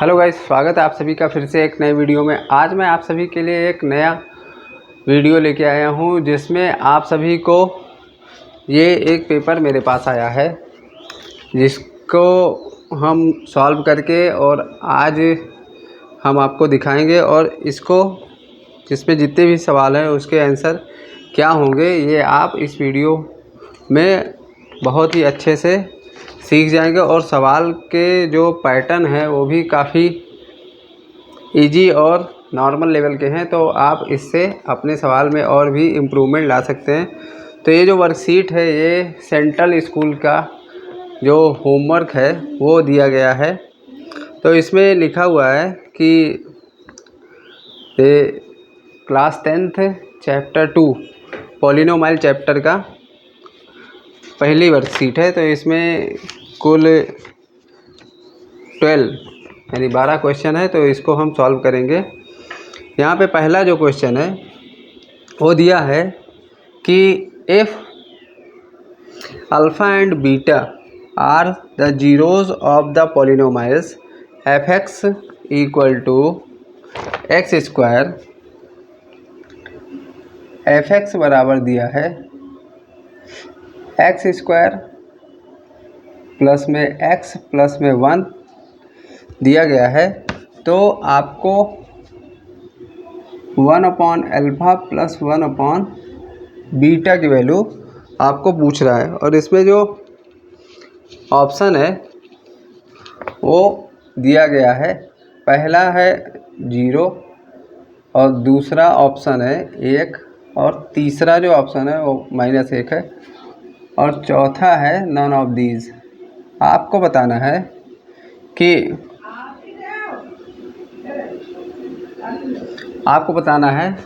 Hello guys, स्वागत है आप सभी का फिर से एक नए वीडियो में। आज मैं आप सभी के लिए एक नया वीडियो लेके आया हूं जिसमें आप सभी को ये एक पेपर मेरे पास आया है जिसको हम सॉल्व करके और आज हम आपको दिखाएंगे और इसको जिसमें जितने भी सवाल हैं उसके आंसर क्या होंगे ये आप इस वीडियो में बहुत ही अच्छे से सीख जाएंगे और सवाल के जो पैटर्न है वो भी काफ़ी इजी और नॉर्मल लेवल के हैं, तो आप इससे अपने सवाल में और भी इम्प्रूवमेंट ला सकते हैं। तो ये जो वर्कशीट है ये सेंट्रल स्कूल का जो होमवर्क है वो दिया गया है। तो इसमें लिखा हुआ है कि ये क्लास 10th चैप्टर 2 पॉलिनोमाइल चैप्टर का पहली वर्कशीट है। तो इसमें कुल 12 यानी 12 क्वेश्चन है, तो इसको हम सॉल्व करेंगे। यहाँ पे पहला जो क्वेश्चन है वो दिया है कि if alpha and beta are the zeros of the polynomials F X equal to X square, F X बराबर दिया है एक्स स्क्वायर प्लस में एक्स प्लस में 1 दिया गया है। तो आपको 1/अल्फ़ा प्लस 1/बीटा की वैल्यू आपको पूछ रहा है। और इसमें जो ऑप्शन है वो दिया गया है, पहला है 0 और दूसरा ऑप्शन है 1 और तीसरा जो ऑप्शन है वो -1 है और चौथा है नन ऑफ दीज। आपको बताना है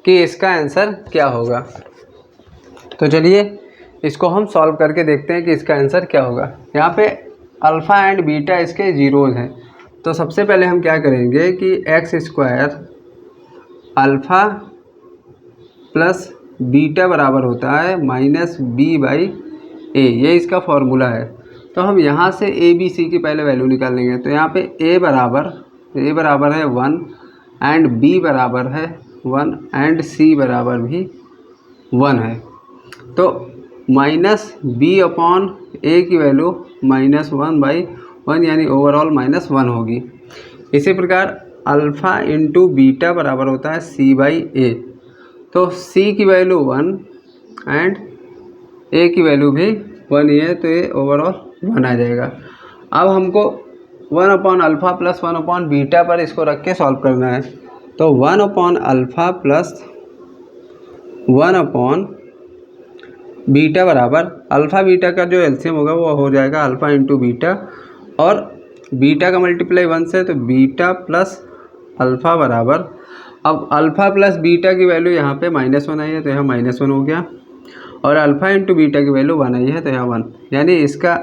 कि इसका आंसर क्या होगा। तो चलिए इसको हम सॉल्व करके देखते हैं कि इसका आंसर क्या होगा। यहाँ पे अल्फ़ा एंड बीटा इसके जीरोज़ हैं, तो सबसे पहले हम क्या करेंगे कि x square alpha plus beta बराबर होता है -b/a, ये इसका फॉर्मूला है। तो हम यहाँ से a b c की पहले वैल्यू निकाल लेंगे। तो यहाँ पे a बराबर है 1 एंड b बराबर है 1 एंड c बराबर भी 1 है। तो -b/a की वैल्यू -1/1 यानी ओवरऑल -1 होगी। इसी प्रकार अल्फ़ा इंटू बीटा बराबर होता है c/a, तो c की वैल्यू 1 एंड a की वैल्यू भी 1 ही है, तो ये ओवरऑल 1 आ जाएगा। अब हमको 1/अल्फ़ा प्लस 1/बीटा पर इसको रख के सॉल्व करना है। तो 1/अल्फ़ा प्लस 1/बीटा बराबर अल्फ़ा बीटा का जो एलसीएम होगा वो हो जाएगा अल्फ़ा इंटू बीटा, और बीटा का मल्टीप्लाई 1 से, तो बीटा प्लस अल्फ़ा बराबर, अब अल्फ़ा प्लस बीटा की वैल्यू यहाँ पे -1 आई है तो यहाँ -1 हो गया, और अल्फ़ा इंटू बीटा की वैल्यू 1 आई है तो यहाँ 1, यानी इसका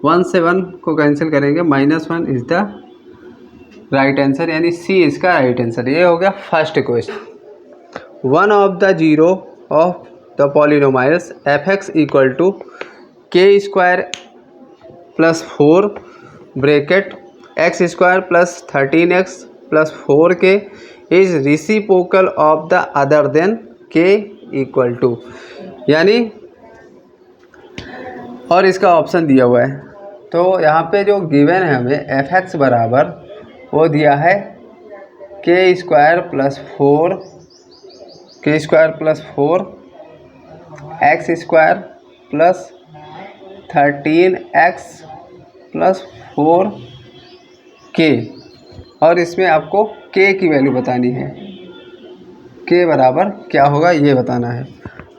1 से 1 को कैंसिल करेंगे, -1 इज़ द राइट आंसर, यानी सी इसका राइट आंसर। ये हो गया first question. One of the zero of the polynomials F X equal to के square plus 4 bracket X square plus 13x plus 4k is reciprocal of the other then k equal to, यानी और इसका option दिया हुआ है। तो यहाँ पे जो गिवन है हमें एफ एक्स बराबर वो दिया है के square plus 4 x square plus 13x plus 4k, और इसमें आपको k की वैल्यू बतानी है, k बराबर क्या होगा ये बताना है।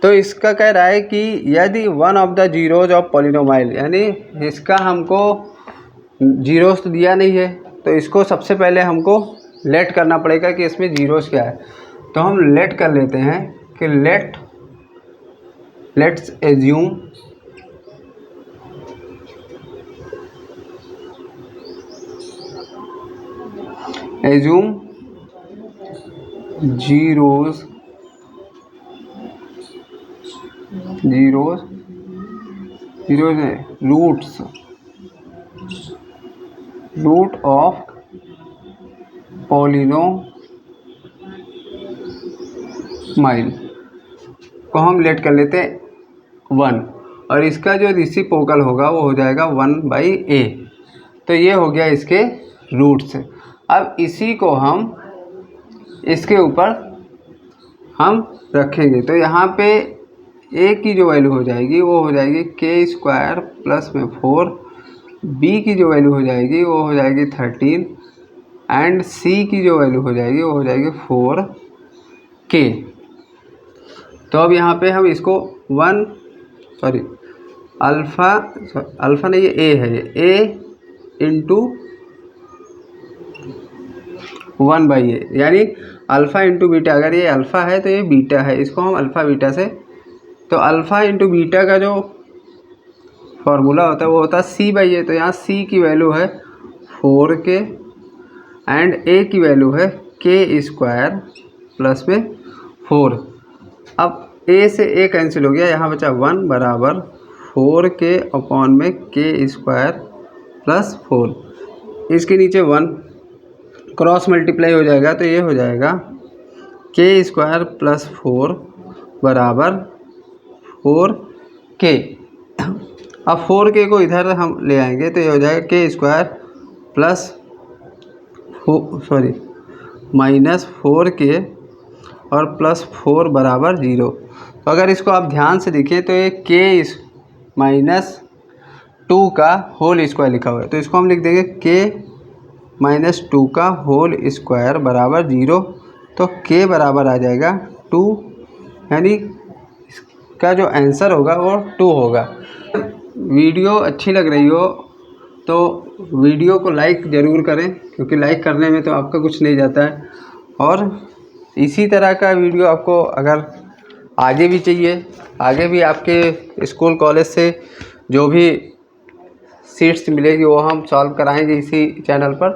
तो इसका कह रहा है कि यदि one of the zeros of polynomial, यानी इसका हमको जीरोस तो दिया नहीं है, तो इसको सबसे पहले हमको लेट करना पड़ेगा कि इसमें जीरोस क्या है। तो हम लेट कर लेते हैं कि लेट्स एज्यूम जीरोस है रूट ऑफ पॉलिनोमाइल को हम लेट कर लेते हैं 1, और इसका जो रेसिप्रोकल होगा वो हो जाएगा 1/a। तो ये हो गया इसके रूट्स। अब इसी को हम इसके ऊपर हम रखेंगे, तो यहाँ पे a की जो वैल्यू हो जाएगी वो हो जाएगी k² प्लस में 4, b की जो वैल्यू हो जाएगी वो हो जाएगी 13, एंड c की जो वैल्यू हो जाएगी वो हो जाएगी 4k। तो अब यहाँ पे हम इसको अल्फ़ा नहीं, ये a है, ये a इंटू 1/a, यानी अल्फ़ा इंटू बीटा। अगर ये अल्फ़ा है तो ये बीटा है, इसको हम अल्फ़ा बीटा से, तो अल्फ़ा इंटू बीटा का जो फार्मूला होता है वो होता है c/a। तो यहाँ c की वैल्यू है 4k एंड a की वैल्यू है k² प्लस में 4। अब a से a कैंसिल हो गया, यहाँ बचा 1 बराबर 4k अपॉन में k² प्लस 4। इसके नीचे 1 क्रॉस मल्टीप्लाई हो जाएगा, तो ये हो जाएगा k² प्लस 4 बराबर 4k। अब 4k को इधर हम ले आएंगे तो ये हो जाएगा k² प्लस माइनस 4k और प्लस 4 बराबर 0। तो अगर इसको आप ध्यान से देखें तो ये k माइनस 2 का होल स्क्वायर लिखा हुआ है, तो इसको हम लिख देंगे k माइनस 2 का होल स्क्वायर बराबर 0। तो k बराबर आ जाएगा 2, यानी इसका जो आंसर होगा वो 2 होगा। वीडियो अच्छी लग रही हो तो वीडियो को लाइक ज़रूर करें, क्योंकि लाइक करने में तो आपका कुछ नहीं जाता है। और इसी तरह का वीडियो आपको अगर आगे भी चाहिए, आगे भी आपके स्कूल कॉलेज से जो भी सीट्स मिलेगी वो हम सॉल्व कराएंगे इसी चैनल पर।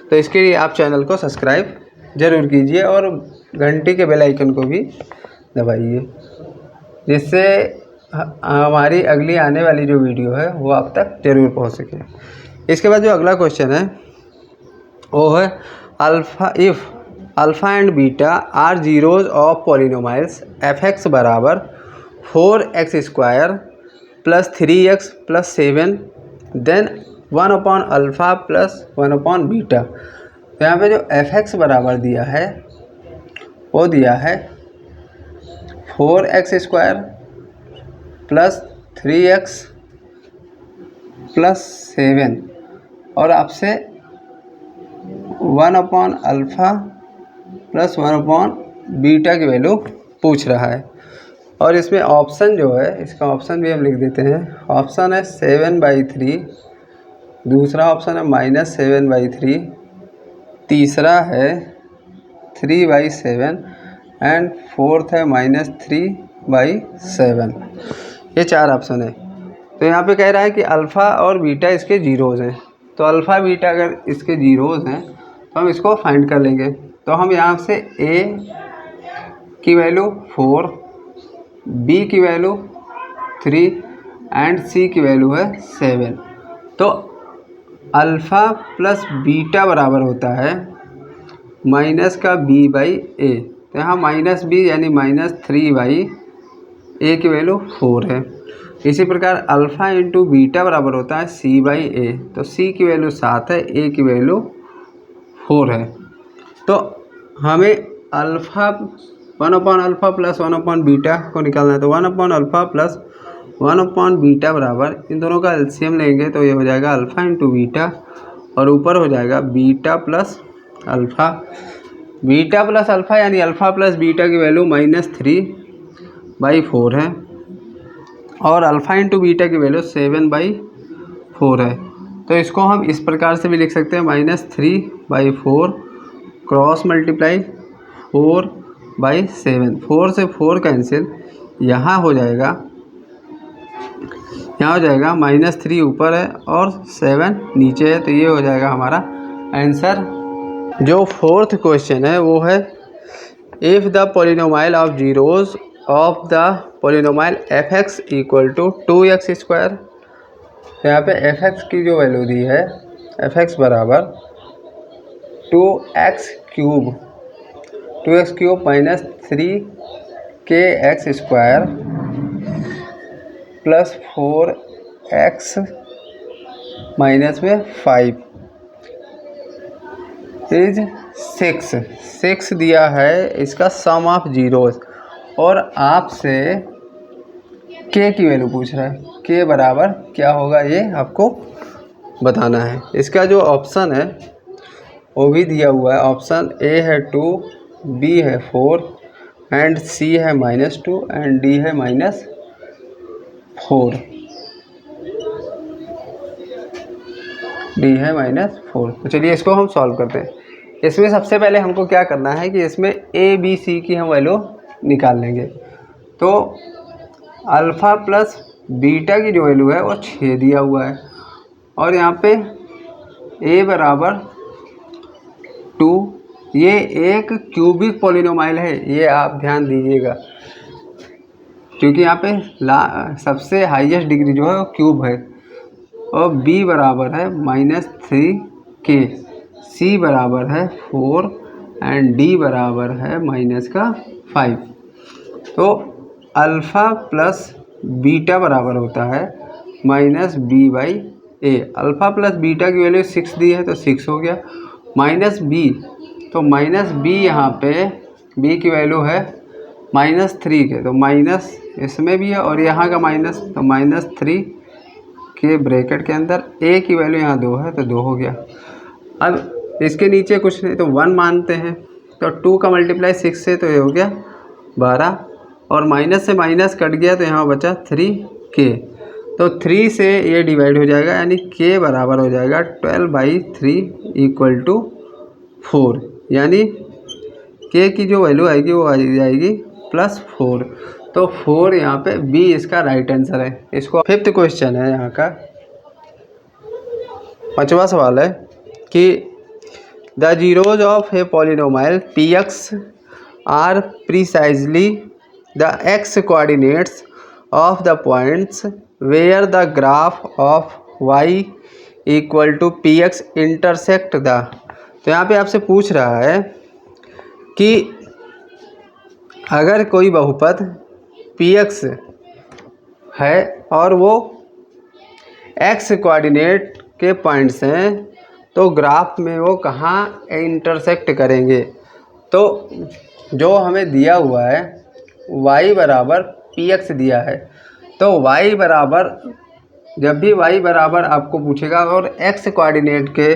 तो इसके लिए आप चैनल को सब्सक्राइब ज़रूर कीजिए और घंटी के बेल आइकन को भी दबाइए, जिससे हमारी अगली आने वाली जो वीडियो है वो आप तक ज़रूर पहुंच सके। इसके बाद जो अगला क्वेश्चन है वो है if alpha and beta are zeros of polynomials f(x) बराबर 4x² plus 3x plus 7 then 1/अल्फ़ा प्लस 1/बीटा। तो यहाँ पे जो f(x) बराबर दिया है वो दिया है 4x² प्लस 3x प्लस 7, और आपसे 1/अल्फ़ा प्लस 1/बीटा की वैल्यू पूछ रहा है। और इसमें ऑप्शन जो है, इसका ऑप्शन भी हम लिख देते हैं। ऑप्शन है 7/3, दूसरा ऑप्शन है -7/3, तीसरा है 3/7 एंड फोर्थ है -3/7। ये 4 ऑप्शन है। तो यहाँ पे कह रहा है कि अल्फ़ा और बीटा इसके जीरोज़ हैं। तो अल्फ़ा बीटा अगर इसके जीरोज़ हैं तो हम इसको फाइंड कर लेंगे। तो हम यहाँ से a की वैल्यू 4, b की वैल्यू 3 एंड c की वैल्यू है 7। तो अल्फ़ा प्लस बीटा बराबर होता है माइनस का b/a। तो यहाँ -b यानी -3/a की वैल्यू 4 है। इसी प्रकार अल्फ़ा इंटू बीटा बराबर होता है c/a। तो c की वैल्यू 7 है, a की वैल्यू 4 है। तो हमें अल्फ़ा 1/अल्फ़ा प्लस 1/बीटा को निकालना है। तो 1/अल्फ़ा प्लस 1/बीटा बराबर, इन दोनों का एलसीएम लेंगे तो ये हो जाएगा अल्फ़ा इंटू बीटा, और ऊपर हो जाएगा beta plus alpha. Beta plus alpha यानी अल्फ़ा प्लस बीटा की वैल्यू -3/4 है, और अल्फ़ा इंटू बीटा की वैल्यू 7/4 है। तो इसको हम इस प्रकार से भी लिख सकते हैं -3/4 क्रॉस मल्टीप्लाई 4/7। 4 से 4 कैंसिल, यहाँ हो जाएगा -3 ऊपर है और 7 नीचे है। तो ये हो जाएगा हमारा आंसर। जो फोर्थ क्वेश्चन है वो है if the polynomial of zeros of the polynomial f(x) equal to 2x²। यहाँ पे f(x) की जो वैल्यू दी है f(x) बराबर 2x³ cube 2x cube minus 3kx square plus 4x minus में 5 इज 6 दिया है इसका सम ऑफ जीरोस, और आपसे k की वैल्यू पूछ रहा है। k बराबर क्या होगा ये आपको बताना है। इसका जो ऑप्शन है वो भी दिया हुआ है। ऑप्शन ए है 2, बी है 4 एंड सी है -2 एंड डी है -4। डी है -4। तो चलिए इसको हम सॉल्व करते हैं। इसमें सबसे पहले हमको क्या करना है कि इसमें ए बी सी की हम वैल्यू निकाल लेंगे। तो अल्फ़ा प्लस बीटा की जो वैल्यू है वो 6 दिया हुआ है, और यहाँ पे ए बराबर 2। ये एक क्यूबिक पॉलिनोमाइल है, ये आप ध्यान दीजिएगा, क्योंकि यहाँ पे सबसे हाईएस्ट डिग्री जो है वो क्यूब है। और b बराबर है -3k, c बराबर है 4 एंड d बराबर है -5। तो अल्फ़ा प्लस बीटा बराबर होता है -b/a। अल्फ़ा प्लस बीटा की वैल्यू 6 दी है तो 6 हो गया, -b, तो -b यहाँ पे b की वैल्यू है -3 के, तो माइनस इसमें भी है और यहाँ का माइनस, तो -3 के ब्रैकेट के अंदर a की वैल्यू यहाँ 2 है तो 2 हो गया। अब इसके नीचे कुछ नहीं तो 1 मानते हैं, तो 2 का मल्टीप्लाई 6 से तो ये हो गया 12, और माइनस से माइनस कट गया तो यहाँ बचा 3k। तो 3 से ये डिवाइड हो जाएगा, यानी k बराबर हो जाएगा 12/3 = 4, यानी k की जो वैल्यू आएगी वो आ जाएगी +4। तो 4 यहाँ पे बी इसका राइट आंसर है। इसको 5th क्वेश्चन है यहाँ का 5वां सवाल है कि the zeros of a polynomial px are precisely the x coordinates of the points where the graph of y = px intersect the. तो यहाँ पे आपसे पूछ रहा है कि अगर कोई बहुपद px है और वो x कोऑर्डिनेट के पॉइंट्स हैं, तो ग्राफ में वो कहाँ इंटरसेक्ट करेंगे। तो जो हमें दिया हुआ है y बराबर px दिया है, तो y बराबर, जब भी y बराबर आपको पूछेगा और x कोऑर्डिनेट के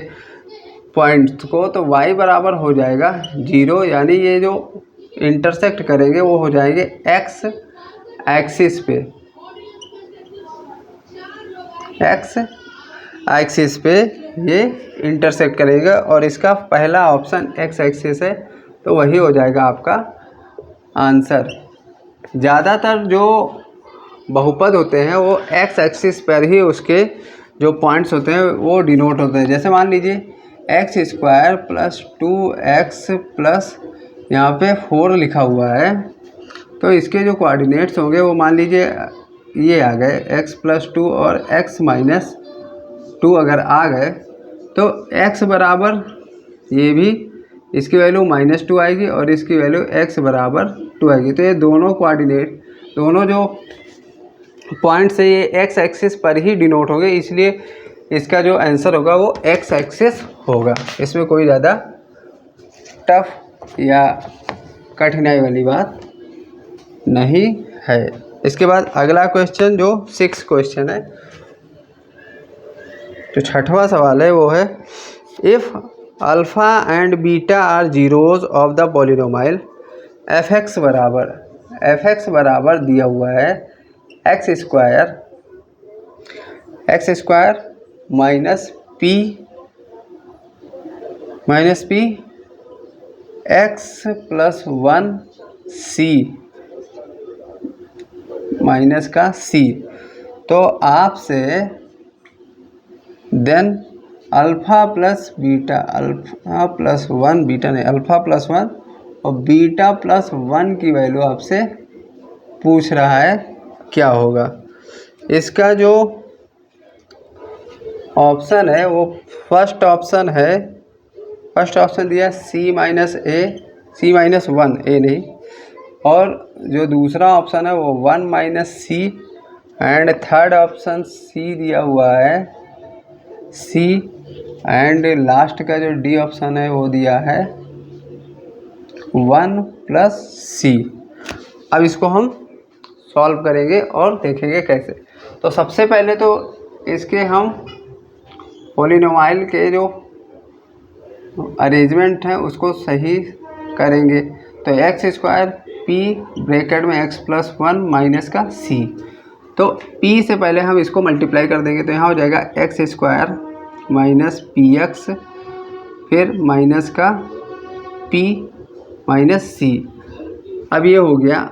पॉइंट्स को, तो y बराबर हो जाएगा 0, यानी ये जो इंटरसेक्ट करेंगे वो हो जाएंगे x एक्सिस पे, x एक्सिस पे ये इंटरसेक्ट करेगा, और इसका पहला ऑप्शन x एक्सिस है तो वही हो जाएगा आपका आंसर। ज़्यादातर जो बहुपद होते हैं वो x एक्सिस पर ही उसके जो पॉइंट्स होते हैं वो डिनोट होते हैं। जैसे मान लीजिए x² + 2x प्लस यहाँ पे 4 लिखा हुआ है, तो इसके जो कोऑर्डिनेट्स होंगे वो मान लीजिए ये आ गए x + 2 और x - 2 अगर आ गए, तो x बराबर ये भी, इसकी वैल्यू -2 आएगी और इसकी वैल्यू x बराबर 2 आएगी। तो ये दोनों कोऑर्डिनेट, दोनों जो पॉइंट्स है ये x एक्सिस पर ही डिनोट होंगे, इसलिए इसका जो आंसर होगा वो x एक्सिस होगा। इसमें कोई ज़्यादा टफ या कठिनाई वाली बात नहीं है। इसके बाद अगला क्वेश्चन जो 6th क्वेश्चन है, जो 6वां सवाल है वो है if alpha and beta are zeros of the polynomial fx बराबर दिया हुआ है x² minus p x + 1 c minus का c। तो आपसे देन अल्फ़ा प्लस 1 और बीटा +1 की वैल्यू आपसे पूछ रहा है क्या होगा। इसका जो ऑप्शन है वो फर्स्ट ऑप्शन है फर्स्ट ऑप्शन दिया सी माइनस वन ए नहीं, और जो दूसरा ऑप्शन है वो 1 minus C, and third option C दिया हुआ है सी, एंड लास्ट का जो डी ऑप्शन है वो दिया है 1 प्लस सी। अब इसको हम सॉल्व करेंगे और देखेंगे कैसे। तो सबसे पहले तो इसके हम पॉलिनोमाइल के जो अरेंजमेंट है उसको सही करेंगे। तो एक्स स्क्वायर पी ब्रैकेट में एक्स प्लस 1 माइनस का सी, तो पी से पहले हम इसको मल्टीप्लाई कर देंगे, तो यहाँ हो जाएगा x square minus P x, फिर माइनस का पी माइनस सी। अब ये हो गया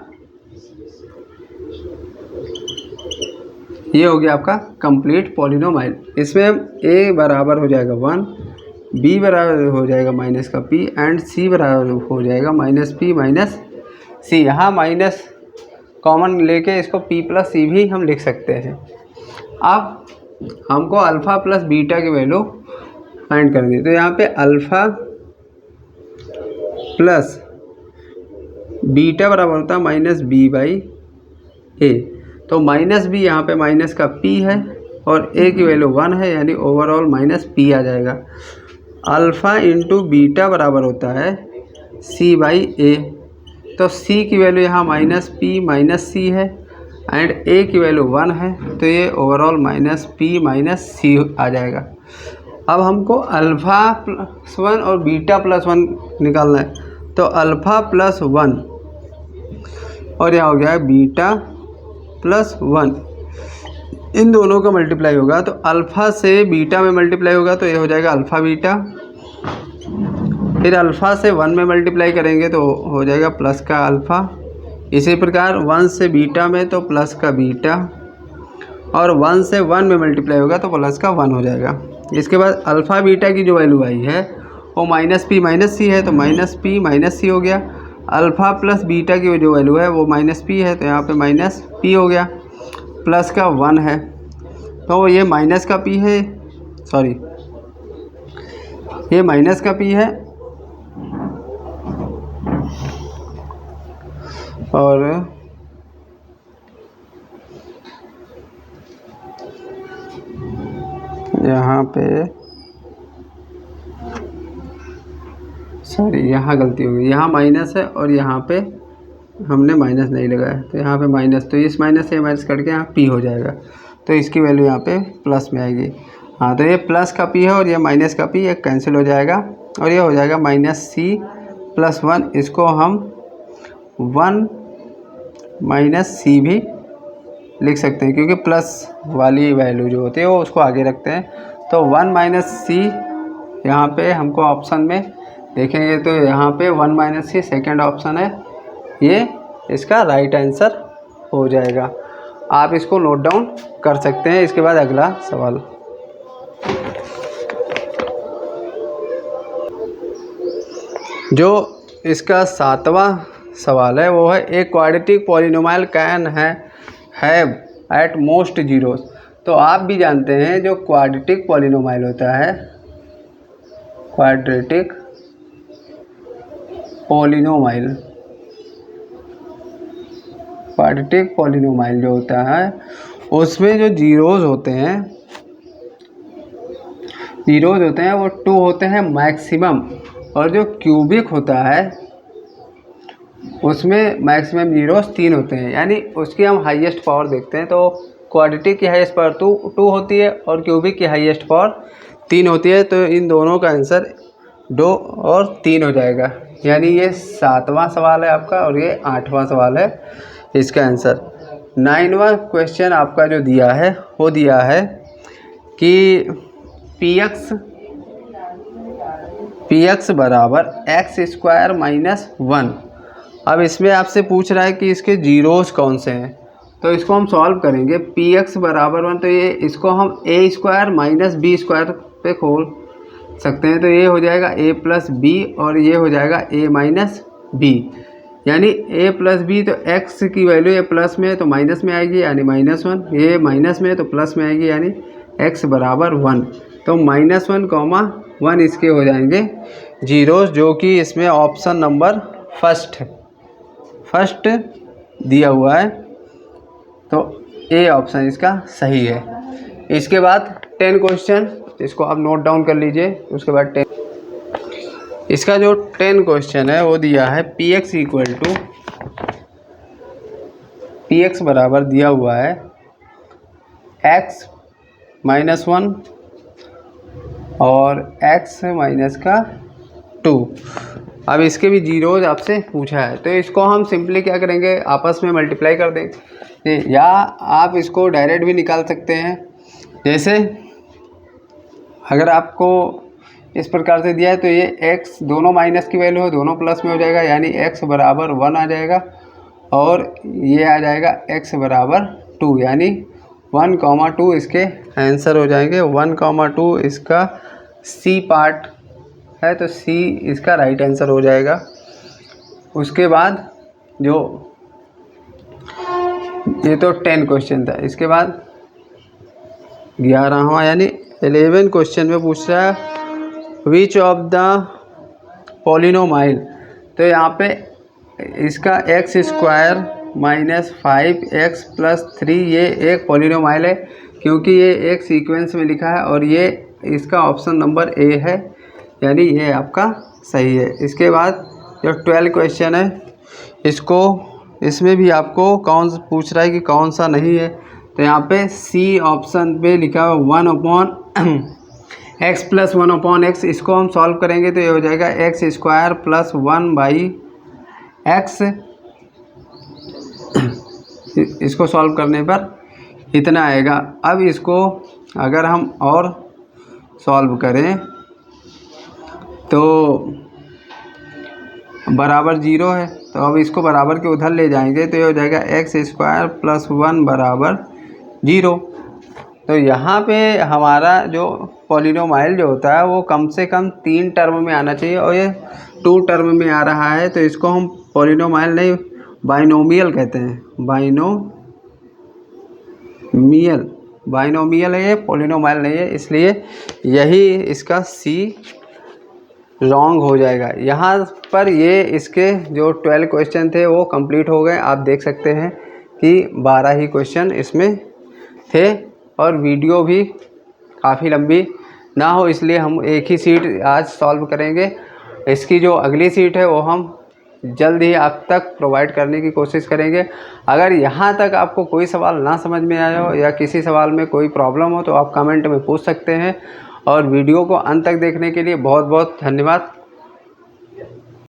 आपका कंप्लीट पॉलिनोमाइल। इसमें a बराबर हो जाएगा 1, b बराबर हो जाएगा माइनस का p, एंड c बराबर हो जाएगा माइनस p माइनस c। यहाँ माइनस कॉमन लेके इसको p प्लस c भी हम लिख सकते हैं। अब हमको अल्फ़ा प्लस बीटा की वैल्यू फाइंड करनी है, तो यहाँ पे अल्फ़ा प्लस बीटा बराबर होता है माइनस बी बाई ए। तो माइनस बी यहाँ पे माइनस का p है और a की वैल्यू 1 है, यानी ओवरऑल माइनस p आ जाएगा। अल्फ़ा इंटू बीटा बराबर होता है c बाई ए, तो c की वैल्यू यहाँ माइनस p माइनस c है, एंड a की वैल्यू 1 है, तो ये overall minus p minus c आ जाएगा। अब हमको अल्फ़ा प्लस 1 और बीटा प्लस 1 निकालना है, तो अल्फ़ा प्लस 1 और यह हो गया बीटा प्लस 1, इन दोनों का मल्टीप्लाई होगा, तो अल्फ़ा से बीटा में मल्टीप्लाई होगा तो ये हो जाएगा अल्फ़ा बीटा, फिर अल्फ़ा से 1 में मल्टीप्लाई करेंगे तो हो जाएगा प्लस का अल्फ़ा। इसी प्रकार 1 से बीटा में तो प्लस का बीटा, और 1 से 1 में मल्टीप्लाई होगा तो प्लस का 1 हो जाएगा। इसके बाद अल्फ़ा बीटा की जो वैल्यू आई है वो माइनस पी माइनस सी है, तो माइनस पी माइनस सी हो गया। अल्फ़ा प्लस बीटा की जो वैल्यू है वो माइनस पी है, तो यहाँ पे माइनस पी हो गया, प्लस का 1 है, तो ये माइनस का पी है, सॉरी ये माइनस का पी है, और यहाँ पे सॉरी यहाँ गलती हो गई, यहाँ माइनस है और यहाँ पे हमने माइनस नहीं लगाया, तो यहाँ पे माइनस, तो इस माइनस से माइनस कट के यहाँ पी हो जाएगा, तो इसकी वैल्यू यहाँ पे प्लस में आएगी। हाँ, तो ये प्लस का पी है और ये माइनस का पी, ये कैंसिल हो जाएगा, और ये हो जाएगा माइनस सी प्लस 1। इसको हम 1 माइनस सी भी लिख सकते हैं, क्योंकि प्लस वाली वैल्यू जो होती है वो उसको आगे रखते हैं। तो 1 माइनस सी यहाँ पे हमको ऑप्शन में देखेंगे, तो यहाँ पे 1 माइनस सी सेकेंड ऑप्शन है, ये इसका राइट आंसर हो जाएगा। आप इसको नोट डाउन कर सकते हैं। इसके बाद अगला सवाल, जो इसका 7वां सवाल है वो है a quadratic polynomial can have at most zeros. तो आप भी जानते हैं जो क्वाड्रेटिक पॉलिनोमियल होता है, क्वाड्रेटिक पॉलिनोमियल जो होता है उसमें जो जीरोस होते हैं वो 2 होते हैं मैक्सिमम, और जो क्यूबिक होता है उसमें मैक्सिमम जीरोस 3 होते हैं, यानी उसकी हम हाईएस्ट पावर देखते हैं। तो क्वाड्रेटिक की हाईएस्ट पावर 2 होती है और क्यूबिक की हाईएस्ट पावर 3 होती है, तो इन दोनों का आंसर 2 और 3 हो जाएगा। यानी ये 7वां सवाल है आपका और ये 8वां सवाल है इसका आंसर। 9वां क्वेश्चन आपका जो दिया है वो दिया है कि पी एक्स बराबर एक्स स्क्वायर माइनस 1। अब इसमें आपसे पूछ रहा है कि इसके जीरोस कौन से हैं, तो इसको हम सॉल्व करेंगे। पी एक्स बराबर 1, तो ये इसको हम ए स्क्वायर माइनस बी स्क्वायर पे खोल सकते हैं, तो ये हो जाएगा a प्लस बी और ये हो जाएगा a माइनस बी, यानी a प्लस बी, तो x की वैल्यू ये प्लस में है तो माइनस में आएगी यानी -1, ये माइनस में है तो प्लस में आएगी यानी x बराबर 1। तो -1, 1 इसके हो जाएंगे जीरोस, जो कि इसमें ऑप्शन नंबर फर्स्ट दिया हुआ है, तो ए ऑप्शन इसका सही है। इसके बाद 10 क्वेश्चन, इसको आप नोट डाउन कर लीजिए। उसके बाद 10, इसका जो 10 क्वेश्चन है वो दिया है px बराबर दिया हुआ है x - 1 और x - 2। अब इसके भी जीरोज आपसे पूछा है, तो इसको हम सिंपली क्या करेंगे, आपस में मल्टीप्लाई कर देंगे, या आप इसको डायरेक्ट भी निकाल सकते हैं। जैसे अगर आपको इस प्रकार से दिया है तो ये x दोनों माइनस की वैल्यू है, दोनों प्लस में हो जाएगा, यानी x बराबर 1 आ जाएगा, और ये आ जाएगा x बराबर 2, यानी 1,2 इसके आंसर हो जाएंगे। 1,2 इसका सी पार्ट है, तो सी इसका राइट आंसर हो जाएगा। उसके बाद जो ये तो 10 क्वेश्चन था, इसके बाद 11वां यानी 11 क्वेश्चन में पूछ रहा है विच ऑफ द पॉलिनोमाइल। तो यहाँ पे इसका x² - 5x + 3 ये एक पॉलिनोमाइल है, क्योंकि ये एक सीक्वेंस में लिखा है, और ये इसका ऑप्शन नंबर ए है, यानी ये आपका सही है। इसके बाद जो 12 क्वेश्चन है, इसमें भी आपको पूछ रहा है कि कौन सा नहीं है, तो यहाँ पे सी ऑप्शन पे लिखा हुआ 1/x + 1/x। इसको हम सॉल्व करेंगे तो ये हो जाएगा x² + 1/x। इसको सॉल्व करने पर इतना आएगा। अब इसको अगर हम और सॉल्व करें तो बराबर 0 है, तो अब इसको बराबर के उधर ले जाएंगे तो ये हो जाएगा x² + 1 बराबर 0। तो यहाँ पे हमारा जो पॉलिनोमाइल जो होता है वो कम से कम 3 टर्म में आना चाहिए, और ये 2 टर्म में आ रहा है, तो इसको हम पॉलिनोमाइल नहीं बाइनोमियल कहते हैं। बाइनोमियल है ये, पॉलिनोमाइल नहीं है, इसलिए यही इसका सी रॉन्ग हो जाएगा। यहाँ पर ये इसके जो 12 क्वेश्चन थे वो कंप्लीट हो गए। आप देख सकते हैं कि 12 ही क्वेश्चन इसमें थे, और वीडियो भी काफ़ी लंबी ना हो इसलिए हम एक ही सीट आज सॉल्व करेंगे। इसकी जो अगली सीट है वो हम जल्द ही आप तक प्रोवाइड करने की कोशिश करेंगे। अगर यहाँ तक आपको कोई सवाल ना समझ में आया हो, या किसी सवाल में कोई प्रॉब्लम हो, तो आप कमेंट में पूछ सकते हैं। और वीडियो को अंत तक देखने के लिए बहुत बहुत धन्यवाद।